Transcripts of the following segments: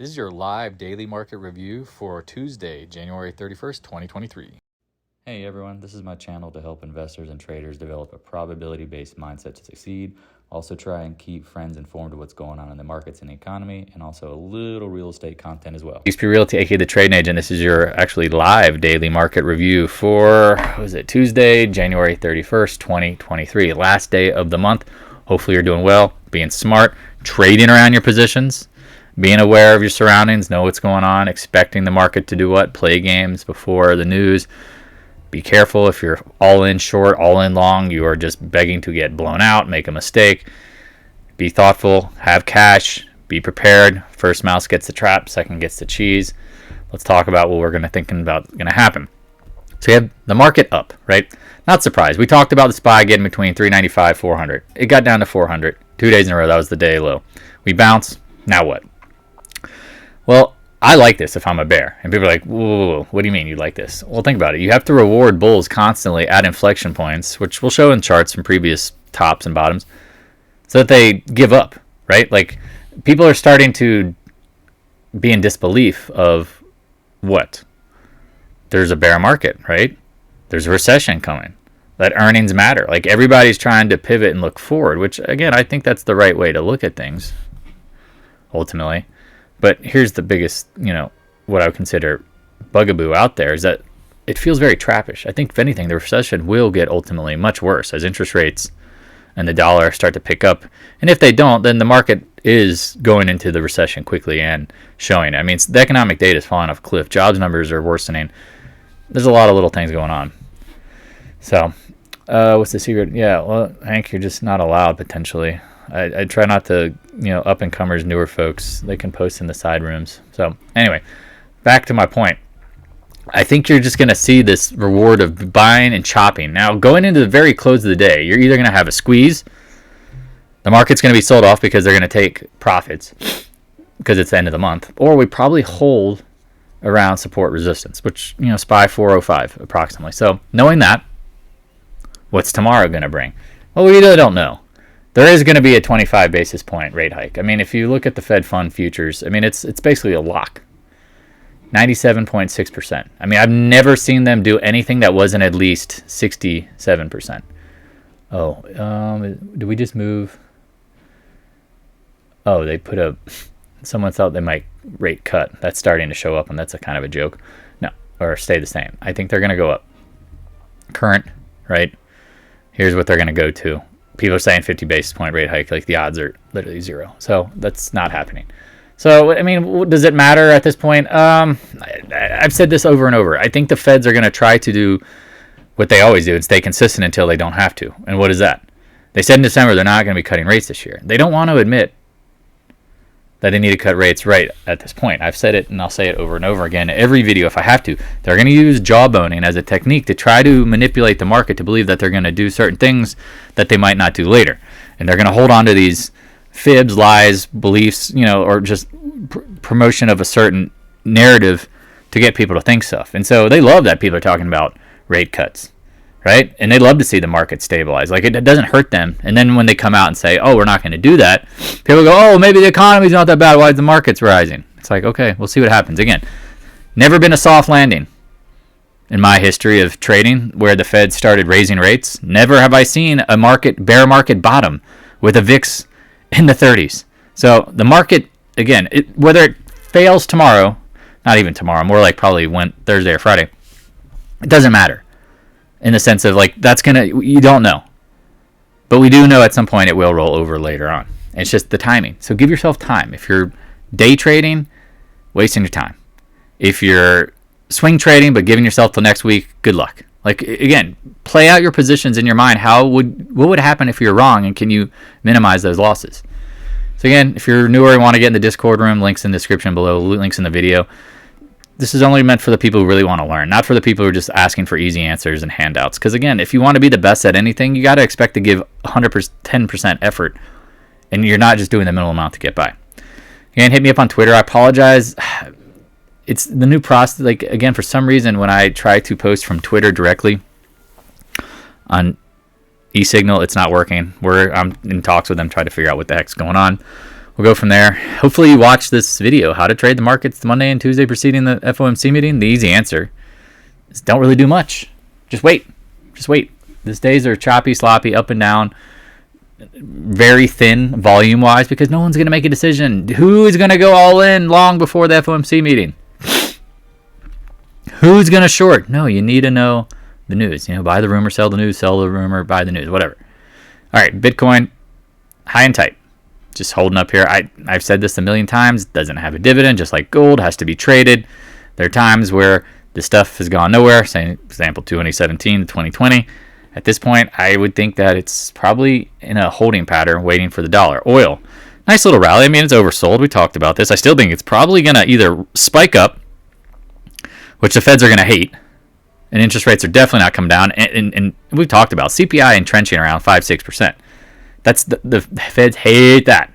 This is your live daily market review for Tuesday, January 31st, 2023. Hey everyone, this is my channel to help investors and traders develop a probability-based mindset to succeed. Also try and keep friends informed of what's going on in the markets and the economy, and also a little real estate content as well. XP Realty, aka the Trading Agent. This is your actually live daily market review for, Tuesday, January 31st, 2023. Last day of the month. Hopefully you're doing well, being smart, trading around your positions, being aware of your surroundings, know what's going on, expecting the market to do what, play games before the news. Be careful if you're all in short, all in long, you are just begging to get blown out, make a mistake. Be thoughtful, have cash, be prepared. First mouse gets the trap, second gets the cheese. Let's talk about what we're going to happen. So you have the market up, right? Not surprised. We talked about the SPY getting between 395, 400. It got down to 400. 2 days in a row, that was the day low. We bounce. Now what? Well, I like this if I'm a bear. And people are like, whoa, what do you mean you like this? Well, think about it. You have to reward bulls constantly at inflection points, which we'll show in charts from previous tops and bottoms, so that they give up, right? Like, people are starting to be in disbelief of what? There's a bear market, right? There's a recession coming. That earnings matter. Like, everybody's trying to pivot and look forward, which, again, I think that's the right way to look at things, ultimately. But here's the biggest, what I would consider bugaboo out there is that it feels very trappish. I think, if anything, the recession will get ultimately much worse as interest rates and the dollar start to pick up. And if they don't, then the market is going into the recession quickly and showing it. I mean, the economic data is falling off a cliff. Jobs numbers are worsening. There's a lot of little things going on. So, what's the secret? Yeah, well, Hank, you're just not allowed, potentially. I try not to, up-and-comers, newer folks, they can post in the side rooms. So anyway, back to my point. I think you're just going to see this reward of buying and chopping. Now, going into the very close of the day, you're either going to have a squeeze, the market's going to be sold off because they're going to take profits because it's the end of the month, or we probably hold around support resistance, which, SPY 405 approximately. So knowing that, what's tomorrow going to bring? Well, we really don't know. There is going to be a 25 basis point rate hike. I mean, if you look at the Fed fund futures, I mean, it's basically a lock. 97.6%. I mean, I've never seen them do anything that wasn't at least 67%. Oh, did we just move? Oh, they put a, someone thought they might rate cut. That's starting to show up, and that's a kind of a joke. No, or stay the same. I think they're going to go up. Current, right? Here's what they're going to go to. People are saying 50 basis point rate hike, like the odds are literally zero. So that's not happening. So, I mean, does it matter at this point? I've said this over and over. I think the Feds are going to try to do what they always do and stay consistent until they don't have to. And what is that? They said in December they're not going to be cutting rates this year. They don't want to admit that they need to cut rates right at this point. I've said it, and I'll say it over and over again in every video if I have to. They're going to use jawboning as a technique to try to manipulate the market to believe that they're going to do certain things that they might not do later. And they're going to hold on to these fibs, lies, beliefs, or just promotion of a certain narrative to get people to think stuff. And so they love that people are talking about rate cuts, right? And they love to see the market stabilize. Like, it doesn't hurt them. And then when they come out and say, oh, we're not going to do that, people go, oh, maybe the economy's not that bad. Why is the market's rising? It's like, okay, we'll see what happens. Again, never been a soft landing in my history of trading where the Fed started raising rates. Never have I seen a bear market bottom with a VIX in the 30s. So the market, again, whether it fails tomorrow, not even tomorrow, more like probably Thursday or Friday, it doesn't matter. In the sense of, like, you don't know. But we do know at some point it will roll over later on. It's just the timing. So give yourself time. If you're day trading, wasting your time. If you're swing trading but giving yourself till next week, good luck. Like, again, play out your positions in your mind. What would happen if you're wrong, and can you minimize those losses? So again, if you're newer and want to get in the Discord room, links in the description below, links in the video. This is only meant for the people who really want to learn, not for the people who are just asking for easy answers and handouts. Because again, if you want to be the best at anything, you got to expect to give 110% effort, and you're not just doing the minimal amount to get by. Again, hit me up on Twitter. I apologize. It's the new process. Like, again, for some reason, when I try to post from Twitter directly on eSignal, it's not working. I'm in talks with them, trying to figure out what the heck's going on. we'll go from there. Hopefully you watch this video, how to trade the markets Monday and Tuesday preceding the FOMC meeting. The easy answer is don't really do much. Just wait. Just wait. These days are choppy, sloppy, up and down, very thin volume-wise because no one's going to make a decision. Who is going to go all in long before the FOMC meeting? Who's going to short? No, you need to know the news. Buy the rumor, sell the news, sell the rumor, buy the news, whatever. All right, Bitcoin, high and tight. Just holding up here. I've said this a million times. Doesn't have a dividend, just like gold, has to be traded. There are times where the stuff has gone nowhere, say, for example, 2017 to 2020. At this point, I would think that it's probably in a holding pattern waiting for the dollar. Oil, nice little rally. I mean, it's oversold. We talked about this. I still think it's probably going to either spike up, which the Feds are going to hate, and interest rates are definitely not coming down. And we've talked about CPI entrenching around 5-6%. That's the Feds hate that.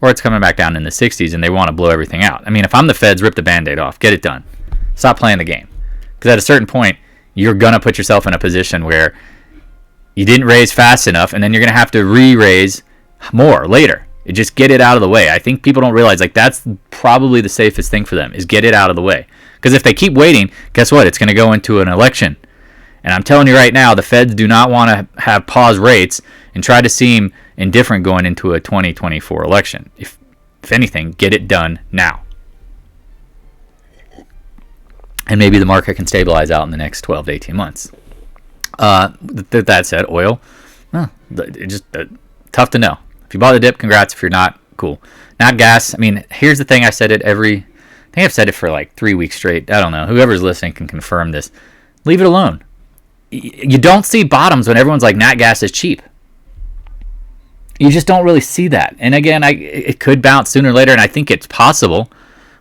Or it's coming back down in the 60s, and they want to blow everything out. I mean, if I'm the Feds, rip the Band-Aid off. Get it done. Stop playing the game. Because at a certain point, you're going to put yourself in a position where you didn't raise fast enough, and then you're going to have to re-raise more later. Just get it out of the way. I think people don't realize, that's probably the safest thing for them, is get it out of the way. Because if they keep waiting, guess what? It's going to go into an election. And I'm telling you right now, the Feds do not want to have pause rates and try to seem indifferent going into a 2024 election. If anything, get it done now. And maybe the market can stabilize out in the next 12 to 18 months. That said, oil, just tough to know. If you bought the dip, congrats. If you're not, cool. Not gas. I mean, here's the thing. I said it I think I've said it for like 3 weeks straight. I don't know. Whoever's listening can confirm this. Leave it alone. You don't see bottoms when everyone's like, nat gas is cheap. You just don't really see that. And again, it could bounce sooner or later, and I think it's possible.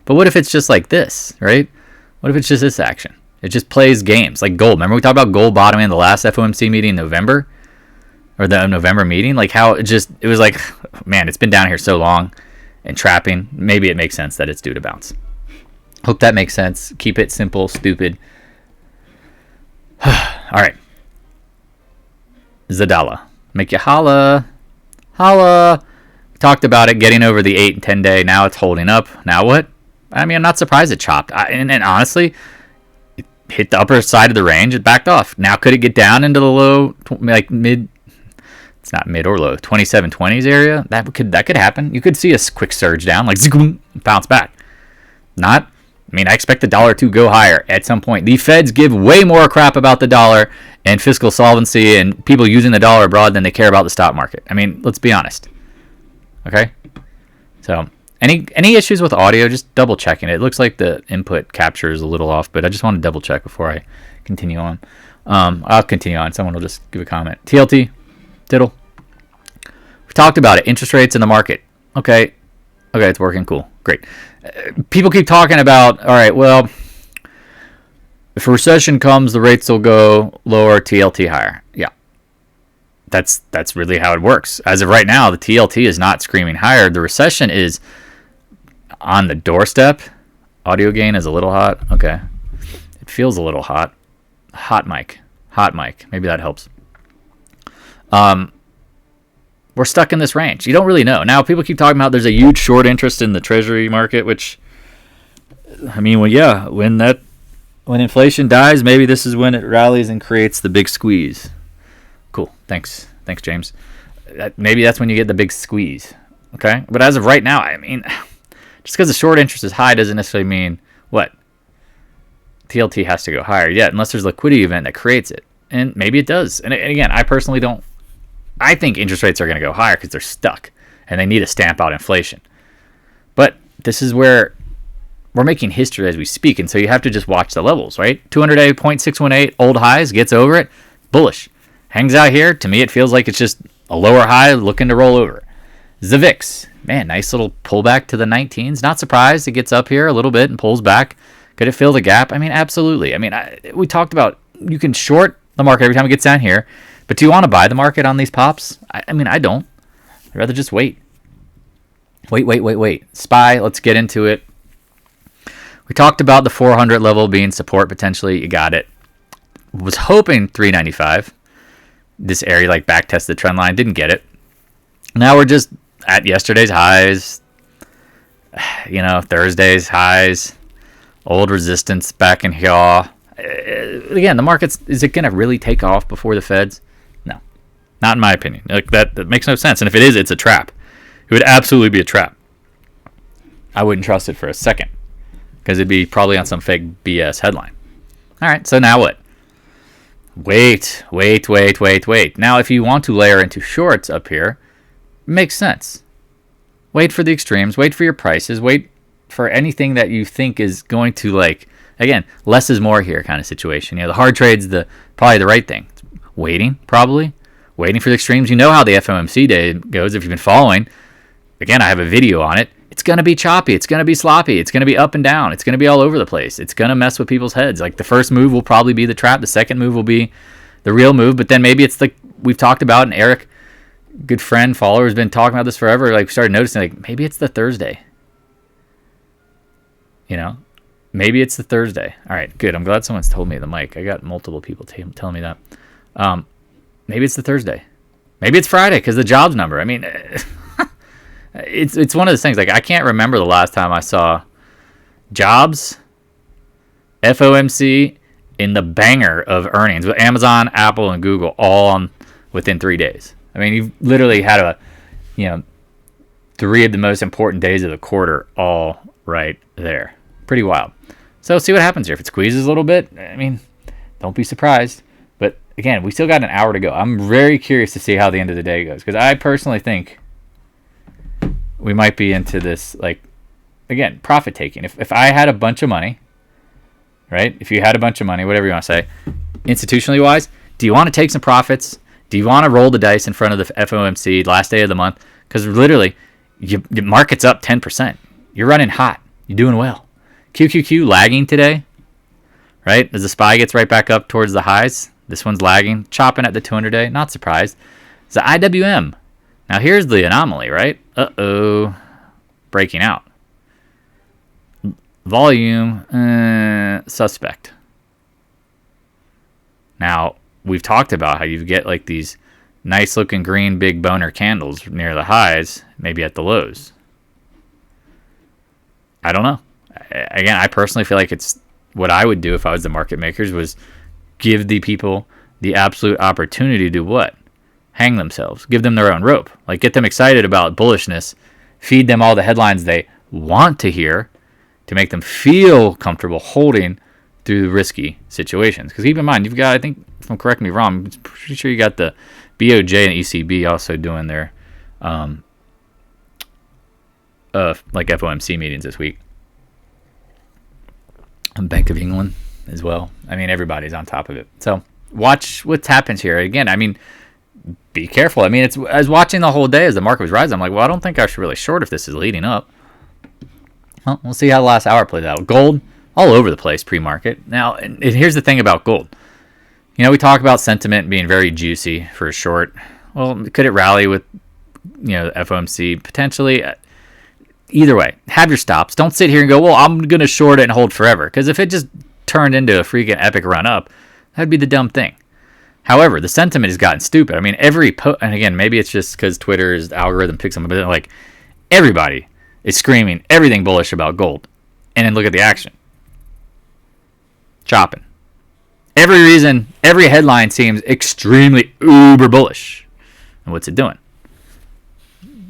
But what if it's just like this, right? What if it's just this action? It just plays games like gold. Remember we talked about gold bottoming in the last FOMC meeting in November? Or the November meeting? Like how it was like, man, it's been down here so long and trapping. Maybe it makes sense that it's due to bounce. Hope that makes sense. Keep it simple, stupid. All right. Zadala. Make you holla. Holla. Talked about it getting over the 8 and 10 day. Now it's holding up. Now what? I mean, I'm not surprised it chopped. And honestly, it hit the upper side of the range. It backed off. Now could it get down into the low, like mid? It's not mid or low. 2720s area. That could happen. You could see a quick surge down, like bounce back. Not. I mean, I expect the dollar to go higher at some point. The Feds give way more crap about the dollar and fiscal solvency and people using the dollar abroad than they care about the stock market. I mean, let's be honest. Okay? So, any issues with audio, just double checking it. It looks like the input capture is a little off, but I just want to double check before I continue on. I'll continue on. Someone will just give a comment. TLT, Tiddle. We talked about it. Interest rates in the market. Okay, it's working. Cool. Great. People keep talking about, all right, well, if a recession comes, the rates will go lower, TLT higher. Yeah. That's really how it works. As of right now, the TLT is not screaming higher. The recession is on the doorstep. Audio gain is a little hot. Okay. It feels a little hot. Hot mic. Maybe that helps. We're stuck in this range. You don't really know. Now, people keep talking about there's a huge short interest in the treasury market, which, I mean, well, yeah, when inflation dies, maybe this is when it rallies and creates the big squeeze. Cool. Thanks, James. Maybe that's when you get the big squeeze. Okay? But as of right now, I mean, just because the short interest is high doesn't necessarily mean what? TLT has to go higher yet, unless there's a liquidity event that creates it. And maybe it does. And again, I personally don't. I think interest rates are going to go higher because they're stuck and they need to stamp out inflation. But this is where we're making history as we speak, and so you have to just watch the levels, right? 200-day 0.618 old highs, gets over it, bullish. Hangs out here. To me, it feels like it's just a lower high looking to roll over. The VIX, man, nice little pullback to the 19s. Not surprised it gets up here a little bit and pulls back. Could it fill the gap? I mean, absolutely. I mean, we talked about you can short the market every time it gets down here. But do you want to buy the market on these pops? I mean, I don't. I'd rather just wait. Wait. SPY, let's get into it. We talked about the 400 level being support potentially. You got it. Was hoping 395. This area like back tested the trend line. Didn't get it. Now we're just, at yesterday's highs, Thursday's highs, old resistance back in here. Again, the market's, is it going to really take off before the Feds? No, not in my opinion. Like that makes no sense. And if it is, it's a trap. It would absolutely be a trap. I wouldn't trust it for a second because it'd be probably on some fake BS headline. All right, so now what? Wait. Now, if you want to layer into shorts up here, it makes sense. Wait for the extremes. Wait for your prices. Wait for anything that you think is going to, like, again, less is more here kind of situation. The hard trade's probably the right thing. Waiting for the extremes. You know how the FOMC day goes if you've been following. Again, I have a video on it. It's going to be choppy. It's going to be sloppy. It's going to be up and down. It's going to be all over the place. It's going to mess with people's heads. Like the first move will probably be the trap. The second move will be the real move. But then maybe it's like we've talked about, and Eric, good friend, follower, has been talking about this forever. Like we started noticing, like maybe it's the Thursday. Maybe it's the Thursday. All right, good. I'm glad someone's told me the mic. I got multiple people telling me that. Maybe it's the Thursday. Maybe it's Friday because the jobs number. I mean... It's one of those things, like I can't remember the last time I saw jobs, FOMC in the banger of earnings with Amazon, Apple, and Google all within 3 days. I mean, you've literally had three of the most important days of the quarter all right there. Pretty wild. So see what happens here. If it squeezes a little bit, I mean, don't be surprised. But again, we still got an hour to go. I'm very curious to see how the end of the day goes because I personally think we might be into this, like, again, profit taking. If I had a bunch of money, right? If you had a bunch of money, whatever you want to say, institutionally wise, do you want to take some profits? Do you want to roll the dice in front of the FOMC last day of the month? Because literally, your market's up 10%. You're running hot. You're doing well. QQQ lagging today, right? As the SPY gets right back up towards the highs, this one's lagging, chopping at the 200-day. Not surprised. It's the IWM. Now, here's the anomaly, right? Breaking out. Volume, suspect. Now, we've talked about how you get like these nice-looking green big boner candles near the highs, maybe at the lows. I don't know. Again, I personally feel like it's what I would do if I was the market makers was give the people the absolute opportunity to do what? Hang themselves, give them their own rope, like get them excited about bullishness, feed them all the headlines they want to hear to make them feel comfortable holding through risky situations. Because keep in mind, you've got, I think, if I'm correct me wrong, I'm pretty sure you got the BOJ and ECB also doing their like FOMC meetings this week. And Bank of England as well. I mean, everybody's on top of it. So watch what happens here. Again, I mean, be careful. I mean, I was watching the whole day as the market was rising. I'm like, well, I don't think I should really short if this is leading up. Well, we'll see how the last hour plays out. Gold, all over the place pre-market. Now, and here's the thing about gold. We talk about sentiment being very juicy for a short. Well, could it rally with, the FOMC? Potentially. Either way, have your stops. Don't sit here and go, well, I'm going to short it and hold forever. Because if it just turned into a freaking epic run up, that'd be the dumb thing. However, the sentiment has gotten stupid. I mean, and again, maybe it's just because Twitter's algorithm picks them up, but like everybody is screaming everything bullish about gold. And then look at the action. Chopping. Every headline seems extremely uber bullish. And what's it doing?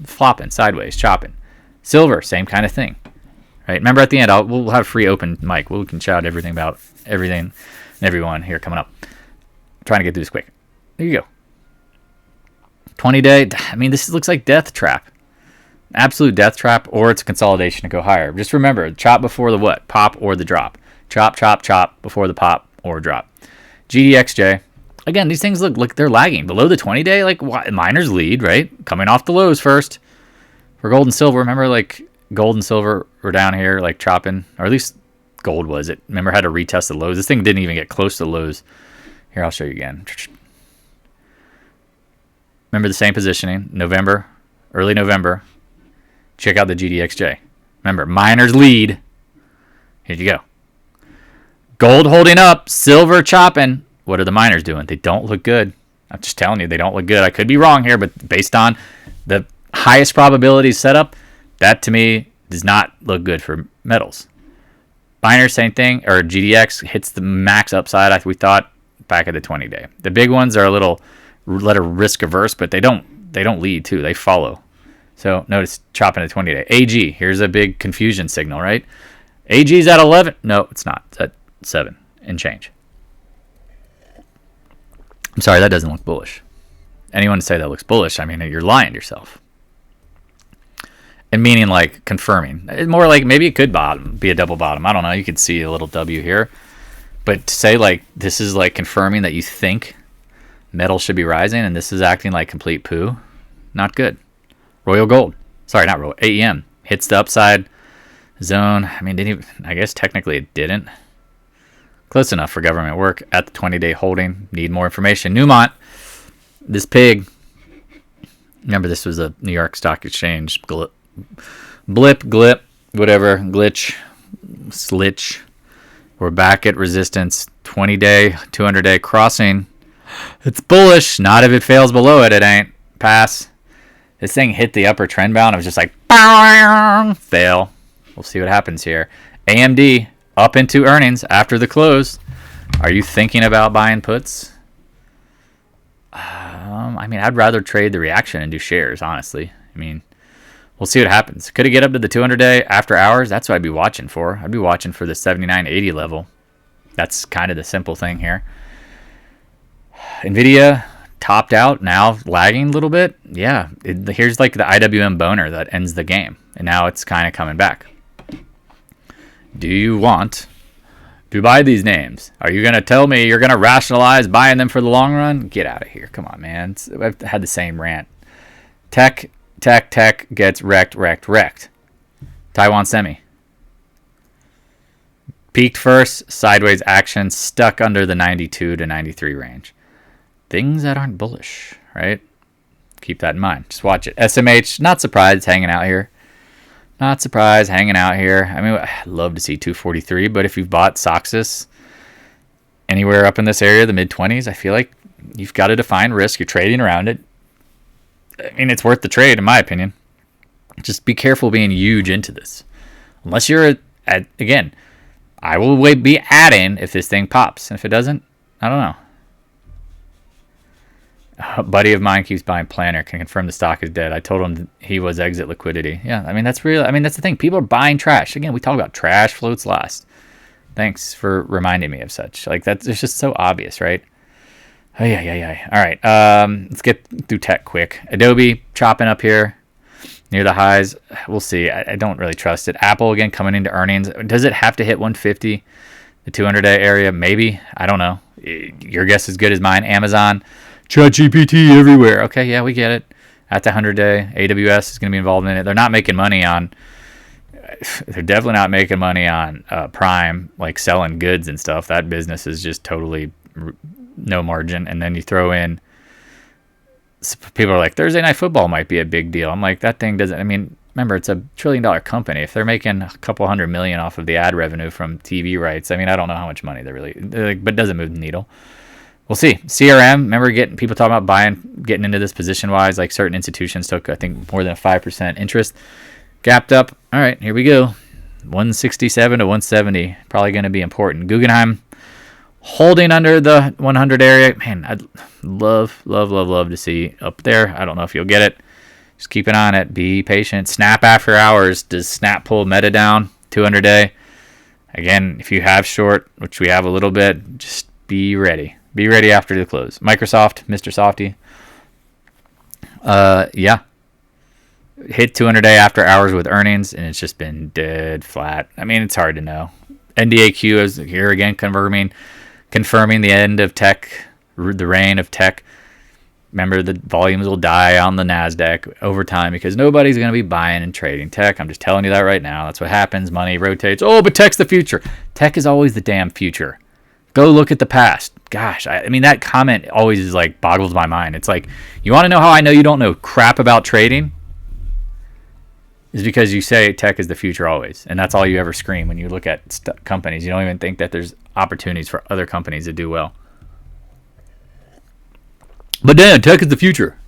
Flopping, sideways, chopping. Silver, same kind of thing. Right? Remember at the end, we'll have free open mic. We can shout everything about everything and everyone here coming up. Trying to get through this quick. There you go. 20-day. I mean, this looks like death trap. Absolute death trap, or it's a consolidation to go higher. Just remember, chop before the what? Pop or the drop. Chop, chop, chop before the pop or drop. GDXJ. Again, these things look like they're lagging. Below the 20-day, like miners lead, right? Coming off the lows first. For gold and silver, remember like gold and silver were down here like chopping, or at least gold was. It remember had to retest the lows. This thing didn't even get close to the lows. Here, I'll show you again. Remember the same positioning, early November. Check out the GDXJ. Remember, miners lead. Here you go. Gold holding up, silver chopping. What are the miners doing? They don't look good. I'm just telling you, they don't look good. I could be wrong here, but based on the highest probability setup, that to me does not look good for metals. Binary, same thing, or GDX hits the max upside we thought back at the 20-day. The big ones are a little risk averse, but they don't lead too. They follow. So notice chopping at 20-day. AG, here's a big confusion signal, right? AG's at 11. No, it's not. It's at 7 and change. I'm sorry, that doesn't look bullish. Anyone say that looks bullish, I mean, you're lying to yourself. And meaning like confirming. More like maybe it could be a double bottom. I don't know. You could see a little W here. But to say like this is like confirming that you think metal should be rising and this is acting like complete poo, not good. Royal Gold. Sorry, not Royal. AEM hits the upside zone. I mean, I guess technically it didn't. Close enough for government work at the 20-day holding. Need more information. Newmont, this pig. Remember, this was a New York Stock Exchange glitch, slitch. We're back at resistance. 20-day, 200-day crossing. It's bullish. Not if it fails below it. It ain't. Pass. This thing hit the upper trend bound. It was just like, fail. We'll see what happens here. AMD up into earnings after the close. Are you thinking about buying puts? I mean, I'd rather trade the reaction and do shares, honestly. I mean, we'll see what happens. Could it get up to the 200-day after hours? That's what I'd be watching for. I'd be watching for the 79.80 level. That's kind of the simple thing here. NVIDIA topped out, now lagging a little bit. Yeah, here's like the IWM boner that ends the game. And now it's kind of coming back. Do you want to buy these names? Are you going to tell me you're going to rationalize buying them for the long run? Get out of here. Come on, man. I've had the same rant. Tech gets wrecked. Taiwan Semi. Peaked first, sideways action, stuck under the 92 to 93 range. Things that aren't bullish, right? Keep that in mind. Just watch it. SMH, not surprised, hanging out here. Not surprised, hanging out here. I mean, I'd love to see 243, but if you've bought Soxus anywhere up in this area, the mid-20s, I feel like you've got to define risk. You're trading around it. I mean, it's worth the trade, in my opinion. Just be careful being huge into this. Unless you're, again, I will be adding if this thing pops. And if it doesn't, I don't know. A buddy of mine keeps buying Planner, can confirm the stock is dead. I told him he was exit liquidity. Yeah, I mean, that's real. I mean, that's the thing. People are buying trash. Again, we talk about trash floats last. Thanks for reminding me of such. Like, it's just so obvious, right? Oh, yeah. All right, let's get through tech quick. Adobe chopping up here near the highs. We'll see. I don't really trust it. Apple, again, coming into earnings. Does it have to hit 150, the 200-day area? Maybe. I don't know. Your guess is good as mine. Amazon. ChatGPT everywhere. Okay, yeah, we get it. At the 100-day, AWS is going to be involved in it. They're definitely not making money on Prime, like selling goods and stuff. That business is just totally no margin. And then you throw in, people are like, Thursday Night Football might be a big deal. I'm like, that thing doesn't, I mean, remember, it's $1 trillion company. If they're making a couple $100 million off of the ad revenue from TV rights, I mean, I don't know how much money but it doesn't move the needle. We'll see. CRM, remember people talking about getting into this position-wise, like certain institutions took, I think, more than a 5% interest. Gapped up. All right, here we go. 167 to 170, probably going to be important. Guggenheim holding under the 100 area. Man, I'd love to see up there. I don't know if you'll get it. Just keep an eye on it. Be patient. Snap after hours. Does Snap pull Meta down 200-day? Again, if you have short, which we have a little bit, just be ready. Be ready after the close. Microsoft, Mr. Softy. Yeah. Hit 200-day after hours with earnings, and it's just been dead flat. I mean, it's hard to know. NDAQ is here again confirming the end of tech, the reign of tech. Remember, the volumes will die on the NASDAQ over time because nobody's going to be buying and trading tech. I'm just telling you that right now. That's what happens. Money rotates. Oh, but tech's the future. Tech is always the damn future. Go look at the past. Gosh, I mean, that comment always is like boggles my mind. It's like, you want to know how I know you don't know crap about trading? Is because you say tech is the future always. And that's all you ever scream when you look at companies. You don't even think that there's opportunities for other companies to do well. But Dan, tech is the future.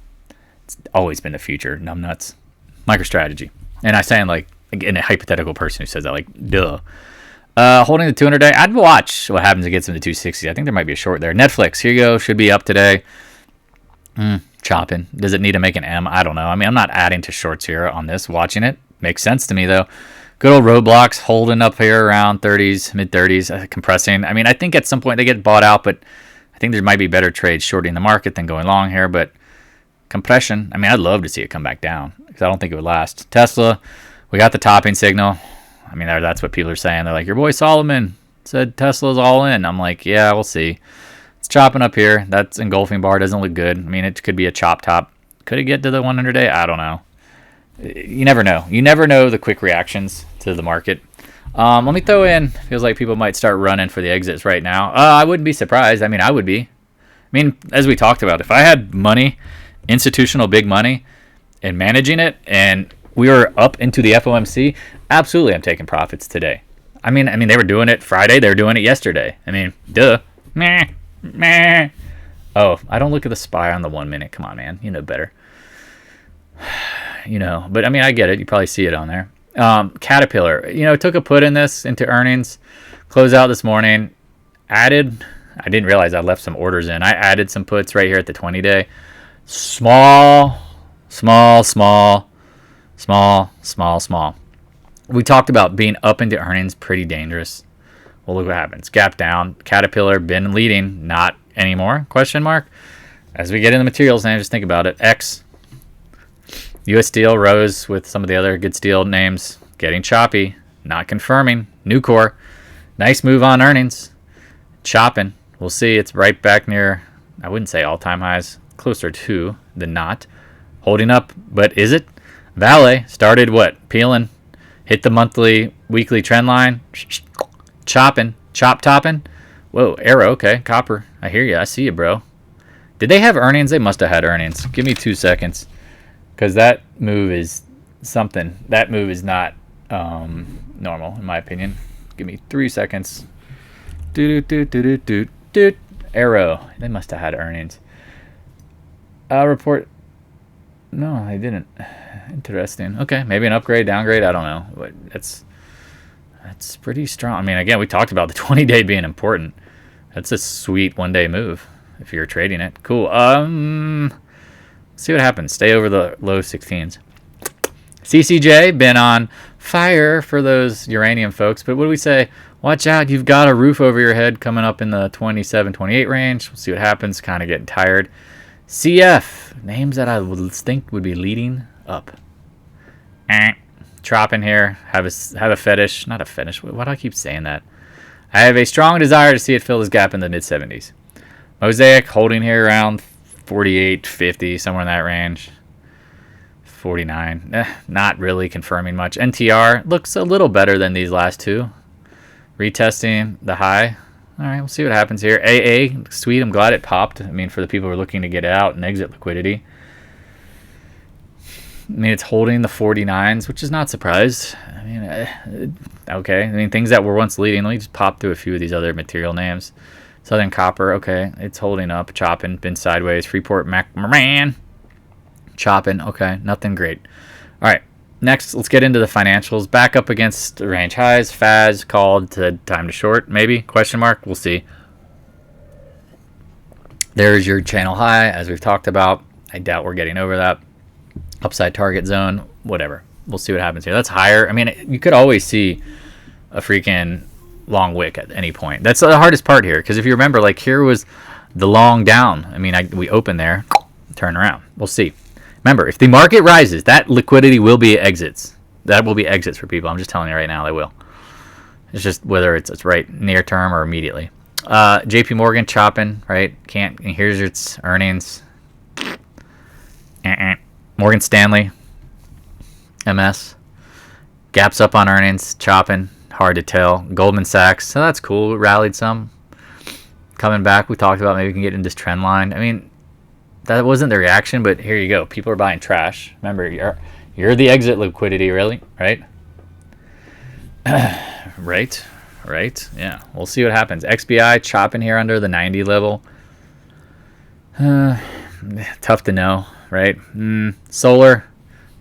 It's always been the future, numbnuts. MicroStrategy. And I sound like, again, a hypothetical person who says that, like, duh. Holding the 200-day, I'd watch what happens against them to 260. I think there might be a short there. Netflix, here you go, should be up today. Chopping. Does it need to make an M? I don't know. I mean, I'm not adding to shorts here on this. Watching it makes sense to me, though. Good old Roblox holding up here around 30s, mid-30s, compressing. I mean, I think at some point they get bought out, but I think there might be better trades shorting the market than going long here. But compression, I mean, I'd love to see it come back down because I don't think it would last. Tesla, we got the topping signal. I mean, that's what people are saying. They're like, your boy Solomon said Tesla's all in. I'm like, yeah, we'll see. It's chopping up here. That's engulfing bar. Doesn't look good. I mean, it could be a chop top. Could it get to the 100-day? I don't know. You never know. You never know the quick reactions to the market. Let me throw in, feels like people might start running for the exits right now. I wouldn't be surprised. I mean, I would be. I mean, as we talked about, if I had money, institutional big money, and managing it, and we were up into the FOMC, absolutely I'm taking profits today. I mean, they were doing it Friday. They were doing it yesterday. I mean, duh. Meh. Oh, I don't look at the SPY on the 1 minute. Come on, man. You know better. But I mean, I get it. You probably see it on there. Caterpillar, took a put in this into earnings, close out this morning, I didn't realize I left some orders in. I added some puts right here at the 20-day. Small. We talked about being up into earnings, pretty dangerous. Well, look what happens. Gap down. Caterpillar been leading, not anymore, question mark. As we get in the materials now, just think about it. X. U.S. Steel rose with some of the other good steel names getting choppy, not confirming. Nucor, nice move on earnings, chopping. We'll see. It's right back near, I wouldn't say all-time highs, closer to than not. Holding up, but is it? VALE started what? Peeling, hit the monthly, weekly trend line, chopping, topping. Whoa, arrow, okay, copper. I hear you. I see you, bro. Did they have earnings? They must have had earnings. Give me 2 seconds. Because that move is something. That move is not normal, in my opinion. Give me 3 seconds. Arrow. They must have had earnings. Report. No, they didn't. Interesting. Okay, maybe an upgrade, downgrade. I don't know. But that's pretty strong. I mean, again, we talked about the 20-day being important. That's a sweet one-day move if you're trading it. Cool. See what happens. Stay over the low 16s. CCJ, been on fire for those uranium folks. But what do we say? Watch out. You've got a roof over your head coming up in the 27, 28 range. We'll see what happens. Kind of getting tired. CF, names that I would think would be leading up. Chopping here. Have a fetish. Not a fetish. Why do I keep saying that? I have a strong desire to see it fill this gap in the mid-70s. Mosaic holding here around 48, 50, somewhere in that range. 49. Not really confirming much. NTR looks a little better than these last two. Retesting the high. All right, we'll see what happens here. AA, sweet. I'm glad it popped. I mean, for the people who are looking to get out and exit liquidity. I mean, it's holding the 49s, which is not surprised. I mean, okay. I mean, things that were once leading. Let me just pop through a few of these other material names. Southern Copper, okay. It's holding up, chopping, been sideways. Freeport McMoran, chopping, okay. Nothing great. All right. Next, let's get into the financials. Back up against the range highs. FAS called to time to short, maybe? Question mark. We'll see. There's your channel high, as we've talked about. I doubt we're getting over that. Upside target zone, whatever. We'll see what happens here. That's higher. I mean, you could always see a freaking long wick at any point. That's the hardest part here, because if you remember, like here was the long down. I mean, we open there, turn around. We'll see. Remember, if the market rises, that liquidity will be exits. That will be exits for people. I'm just telling you right now, they will. It's just whether it's right near term or immediately. JP Morgan chopping, right? Here's its earnings. Morgan Stanley, MS, gaps up on earnings, chopping, hard to tell. Goldman Sachs, so that's cool. Rallied some. Coming back, we talked about maybe we can get in this trend line. I mean, that wasn't the reaction, but here you go. People are buying trash. Remember, you're the exit liquidity, really, right? Right. Yeah, we'll see what happens. XBI chopping here under the 90 level. Tough to know, right? Solar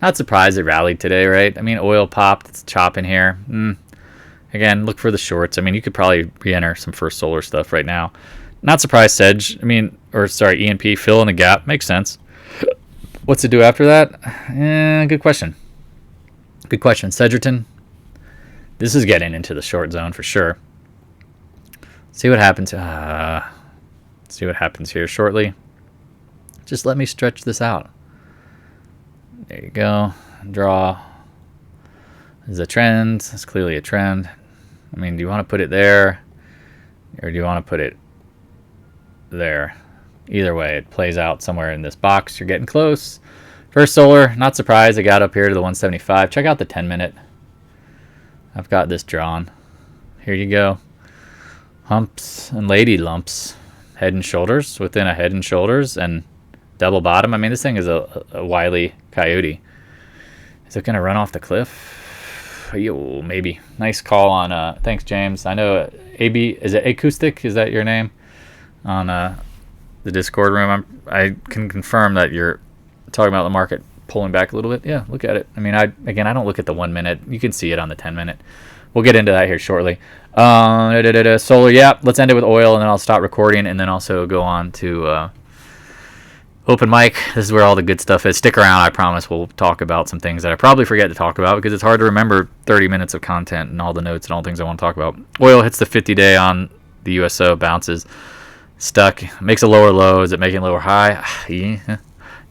Not surprised it rallied today, right? I mean, oil popped. It's chopping here. Again, look for the shorts. I mean, you could probably re-enter some First Solar stuff right now. Not surprised Sedge. I mean, or sorry, E&P fill in the gap. Makes sense. What's it do after that? Good question. Good question. Sedgerton. This is getting into the short zone for sure. See what happens. See what happens here shortly. Just let me stretch this out. There you go. Draw. This is a trend. It's clearly a trend. I mean, do you want to put it there? Or do you want to put it there? Either way, it plays out somewhere in this box. You're getting close. First Solar, not surprised. It got up here to the 175. Check out the 10-minute. I've got this drawn. Here you go. Humps and lady lumps. Head and shoulders within a head and shoulders and double bottom. I mean, this thing is a wily coyote. Is it going to run off the cliff? Yo, maybe. Nice call on, thanks, James. I know, AB, is it Acoustic? Is that your name? On the Discord room. I can confirm that you're talking about the market pulling back a little bit. Yeah, look at it. I mean, I don't look at the 1 minute. You can see it on the 10-minute. We'll get into that here shortly. Solar, yeah. Let's end it with oil, and then I'll stop recording, and then also go on to open mic. This is where all the good stuff is. Stick around. I promise we'll talk about some things that I probably forget to talk about because it's hard to remember 30 minutes of content and all the notes and all the things I want to talk about. Oil hits the 50-day on the USO, bounces. Stuck. Makes a lower low. Is it making a lower high? Yeah.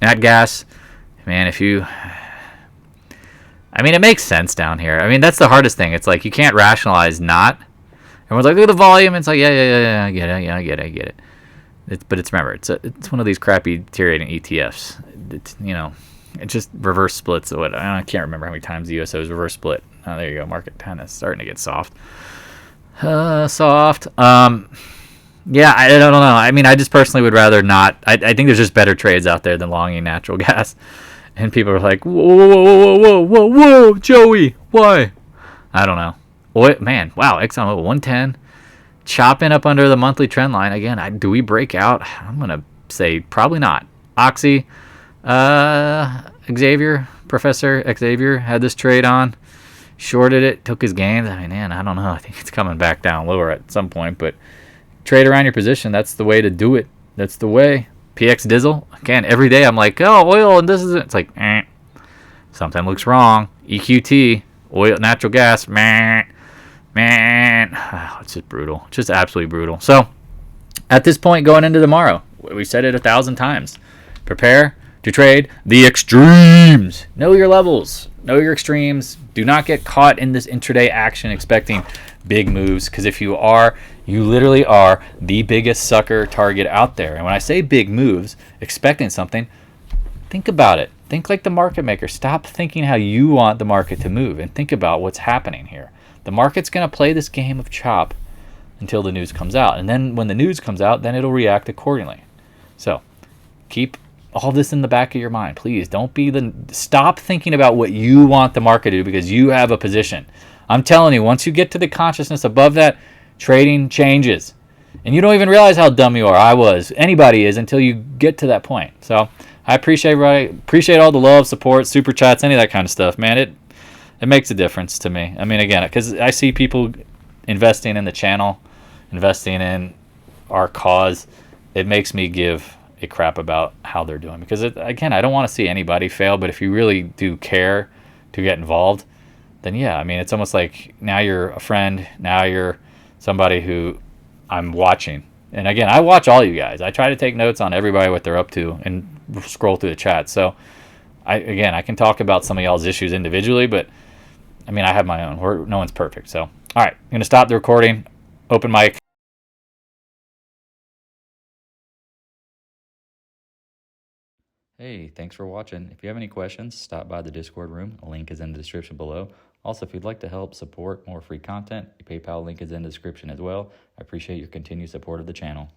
Nat gas. Man, I mean, it makes sense down here. I mean, that's the hardest thing. It's like you can't rationalize not. Everyone's like, look at the volume. It's like, yeah, I get it. But remember, it's one of these crappy deteriorating ETFs. It just reverse splits. I can't remember how many times the USO is reverse split. Oh, there you go. Market kind of starting to get soft. Yeah, I don't know. I mean, I just personally would rather not. I think there's just better trades out there than longing natural gas. And people are like, whoa, Joey, why? I don't know. Man, wow, Exxon 110. Chopping up under the monthly trend line. Again, do we break out? I'm going to say probably not. Oxy, Professor Xavier had this trade on. Shorted it, took his gains. I mean, man, I don't know. I think it's coming back down lower at some point, but trade around your position. That's the way to do it. That's the way. PX Dizzle. Again, every day I'm like, oh, oil, and this is it. It's like, something looks wrong. EQT, oil, natural gas, man. It's just brutal. Just absolutely brutal. So, at this point going into tomorrow, we said it 1,000 times. Prepare to trade the extremes. Know your levels. Know your extremes. Do not get caught in this intraday action expecting big moves, because if you are, you literally are the biggest sucker target out there. And when I say big moves, expecting something, think about it. Think like the market maker. Stop thinking how you want the market to move and think about what's happening here. The market's going to play this game of chop until the news comes out. And then when the news comes out, then it'll react accordingly. So keep all this in the back of your mind. Please stop thinking about what you want the market to do because you have a position. I'm telling you, once you get to the consciousness above that, trading changes. And you don't even realize how dumb you are. Anybody is until you get to that point. So I appreciate everybody. Appreciate all the love, support, super chats, any of that kind of stuff, man. It makes a difference to me. I mean, again, because I see people investing in the channel, investing in our cause. It makes me give a crap about how they're doing. Because, again, I don't want to see anybody fail. But if you really do care to get involved, then yeah, I mean, it's almost like now you're a friend. Now you're somebody who I'm watching. And again, I watch all you guys. I try to take notes on everybody, what they're up to, and scroll through the chat. So, I can talk about some of y'all's issues individually, but I mean, I have my own. No one's perfect. So, all right, I'm going to stop the recording. Open mic. Hey, thanks for watching. If you have any questions, stop by the Discord room. A link is in the description below. Also, if you'd like to help support more free content, the PayPal link is in the description as well. I appreciate your continued support of the channel.